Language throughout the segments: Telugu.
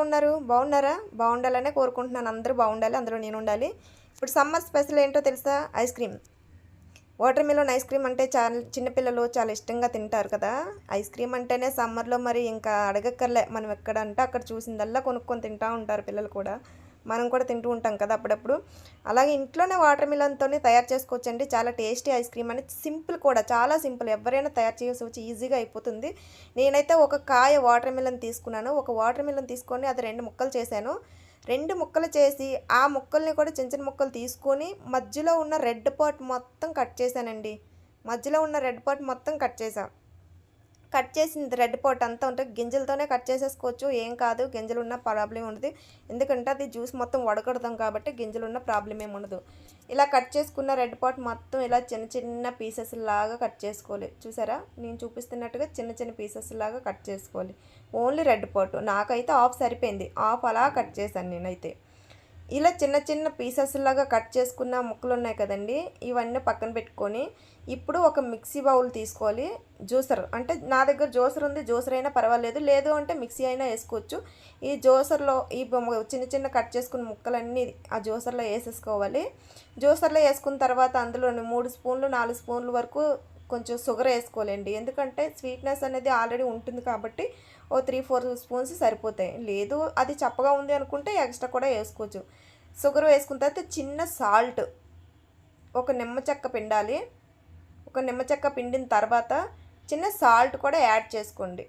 ఉన్నారు? బాగున్నారా? బాగుండాలనే కోరుకుంటున్నాను. అందరూ బాగుండాలి, అందులో నేను ఉండాలి. ఇప్పుడు సమ్మర్ స్పెషల్ ఏంటో తెలుసా? Ice cream. Water melon ice cream అంటే చాలా చిన్నపిల్లలు చాలా ఇష్టంగా తింటారు కదా. ఐస్ క్రీమ్ అంటేనే సమ్మర్లో మరి ఇంకా అడగక్కర్లే. మనం ఎక్కడంటే అక్కడ చూసిందల్లా కొనుక్కొని తింటూ ఉంటారు పిల్లలు కూడా. మనం కూడా తింటూ ఉంటాం కదా అప్పుడప్పుడు. అలాగే ఇంట్లోనే వాటర్ మిలన్తోనే తయారు చేసుకోవచ్చండి. చాలా టేస్టీ ఐస్ క్రీమ్ అని, సింపుల్ కూడా, చాలా సింపుల్. ఎవరైనా తయారు చేసుకోవచ్చు, ఈజీగా అయిపోతుంది. నేనైతే ఒక కాయ వాటర్ మిలన్ తీసుకున్నాను. ఒక వాటర్ మిలన్ తీసుకొని అది 2 ముక్కలు చేశాను. 2 ముక్కలు చేసి ఆ ముక్కల్ని కూడా చిన్న చిన్న ముక్కలు తీసుకొని మధ్యలో ఉన్న రెడ్ పార్ట్ మొత్తం కట్ చేశానండి. మధ్యలో ఉన్న రెడ్ పార్ట్ మొత్తం కట్ చేసా. కట్ చేసింది రెడ్ పార్ట్ అంతా ఉంటుంది, గింజలతోనే కట్ చేసేసుకోవచ్చు, ఏం కాదు. గింజలు ఉన్న ప్రాబ్లం ఉండదు, ఎందుకంటే అది జ్యూస్ మొత్తం వడకడతాం కాబట్టి గింజలు ఉన్న ప్రాబ్లం ఏమి ఉండదు. ఇలా కట్ చేసుకున్న రెడ్ పార్ట్ మొత్తం ఇలా చిన్న చిన్న పీసెస్ లాగా కట్ చేసుకోవాలి. చూసారా, నేను చూపిస్తున్నట్టుగా చిన్న చిన్న పీసెస్ లాగా కట్ చేసుకోవాలి. Only red part. నాకైతే హాఫ్ సరిపోయింది, హాఫ్ అలా కట్ చేశాను నేనైతే. ఇలా చిన్న చిన్న పీసెస్ లాగా కట్ చేసుకున్న ముక్కలు ఉన్నాయి కదండి, ఇవన్నీ పక్కన పెట్టుకొని ఇప్పుడు ఒక మిక్సీ బౌల్ తీసుకోవాలి. జ్యూసర్ అంటే నా దగ్గర జ్యూసర్ ఉంది, జ్యూసర్ అయినా పర్వాలేదు, లేదు అంటే మిక్సీ అయినా వేసుకోవచ్చు. ఈ జ్యూసర్లో ఈ చిన్న చిన్న కట్ చేసుకున్న ముక్కలన్నీ ఆ జ్యూసర్లో వేసేసుకోవాలి. జ్యూసర్లో వేసుకున్న తర్వాత అందులో 3 స్పూన్లు 4 స్పూన్ల వరకు కొంచెం షుగర్ వేసుకోవాలండి. ఎందుకంటే స్వీట్నెస్ అనేది ఆల్రెడీ ఉంటుంది కాబట్టి ఓ 3-4 స్పూన్స్ సరిపోతాయి. లేదు అది చప్పగా ఉంది అనుకుంటే ఎక్స్ట్రా కూడా వేసుకోవచ్చు. షుగర్ వేసుకున్న తర్వాత చిన్న సాల్ట్, ఒక నిమ్మ చెక్క పిండాలి. ఒక నిమ్మ చెక్క పిండిన తర్వాత చిన్న సాల్ట్ కూడా యాడ్ చేసుకోండి.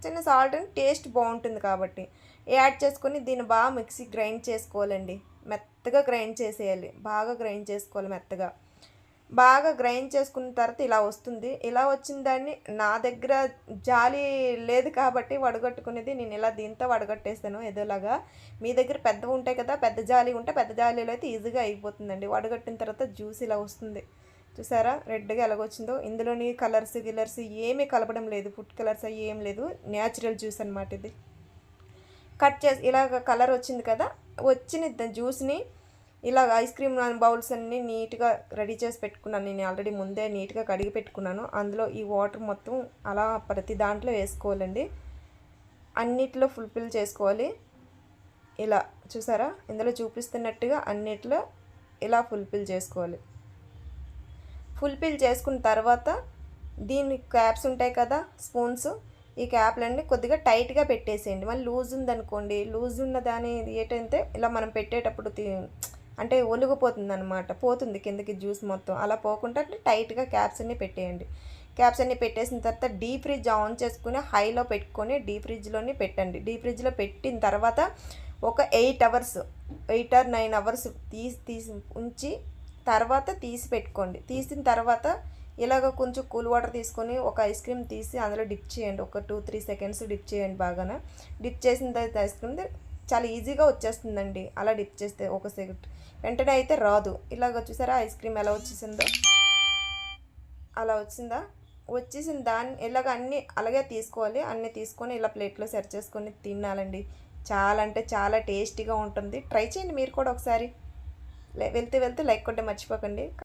చిన్న సాల్ట్ టేస్ట్ బాగుంటుంది కాబట్టి యాడ్ చేసుకొని దీన్ని బాగా మిక్సీ గ్రైండ్ చేసుకోవాలండి. మెత్తగా గ్రైండ్ చేసేయాలి, బాగా గ్రైండ్ చేసుకోవాలి మెత్తగా. బాగా గ్రైండ్ చేసుకున్న తర్వాత ఇలా వస్తుంది. ఇలా వచ్చిన దాన్ని నా దగ్గర జాలి లేదు కాబట్టి వడగట్టుకునేది నేను ఇలా దీంతో వడగట్టేస్తాను ఏదోలాగా. మీ దగ్గర పెద్దవి ఉంటాయి కదా, పెద్ద జాలి ఉంటే పెద్ద జాలీలో అయితే ఈజీగా అయిపోతుందండి. వడగట్టిన తర్వాత జ్యూస్ ఇలా వస్తుంది. చూసారా రెడ్గా ఎలాగొచ్చిందో. ఇందులోని కలర్స్ ఏమీ కలపడం లేదు, ఫుడ్ కలర్స్ అవి ఏం లేదు, న్యాచురల్ జ్యూస్ అనమాట ఇది. కట్ చేసి ఇలాగ కలర్ వచ్చింది కదా, వచ్చిన జ్యూస్ని ఇలాగ ఐస్ క్రీమ్ బౌల్స్ అన్నీ నీట్గా రెడీ చేసి పెట్టుకున్నాను. నేను ఆల్రెడీ ముందే నీట్గా కడిగి పెట్టుకున్నాను. అందులో ఈ వాటర్ మొత్తం అలా ప్రతి దాంట్లో వేసుకోవాలండి. అన్నిట్లో ఫుల్ఫిల్ చేసుకోవాలి. ఇలా చూసారా, ఇందులో చూపిస్తున్నట్టుగా అన్నిట్లో ఇలా ఫుల్ఫిల్ చేసుకోవాలి. ఫుల్ఫిల్ చేసుకున్న తర్వాత దీని క్యాప్స్ ఉంటాయి కదా, స్పూన్స్, ఈ క్యాప్లన్నీ కొద్దిగా టైట్గా పెట్టేసేయండి. మళ్ళీ లూజ్ ఉందనుకోండి, లూజ్ ఉన్న దాని ఏంటంటే ఇలా మనం పెట్టేటప్పుడు అంటే ఒలిగిపోతుంది అనమాట, పోతుంది కిందకి జ్యూస్ మొత్తం. అలా పోకుండా టైట్గా క్యాప్స్ అన్నీ పెట్టేయండి. క్యాప్స్ అన్నీ పెట్టేసిన తర్వాత డీప్ ఫ్రిడ్జ్ ఆన్ చేసుకుని హైలో పెట్టుకొని డీప్ ఫ్రిడ్జ్లోనే పెట్టండి. డీప్ ఫ్రిడ్జ్లో పెట్టిన తర్వాత ఒక 8 అవర్స్ 8 or 9 అవర్స్ తీసి ఉంచి తర్వాత తీసి పెట్టుకోండి. తీసిన తర్వాత ఇలాగ కొంచెం కూల్ వాటర్ తీసుకొని ఒక ఐస్ క్రీమ్ తీసి అందులో డిప్ చేయండి. ఒక 2-3 సెకండ్స్ డిప్ చేయండి. బాగా డిప్ చేసిన తర్వాత ఐస్ క్రీమ్ చాలా ఈజీగా వచ్చేస్తుందండి. అలా డిప్ చేస్తే ఒక సెకండ్ వెంటనే అయితే రాదు. ఇలాగ చూసారా ఐస్ క్రీమ్ ఎలా వచ్చేసిందో, అలా వచ్చిందా? వచ్చేసిన దాన్ని ఇలాగ అన్నీ అలాగే తీసుకోవాలి. అన్నీ తీసుకొని ఇలా ప్లేట్లో సెర్వ్ చేసుకొని తినాలండి. చాలా అంటే చాలా టేస్టీగా ఉంటుంది. ట్రై చేయండి మీరు కూడా ఒకసారి. వెళ్తే లైక్ కొట్టే మర్చిపోకండి.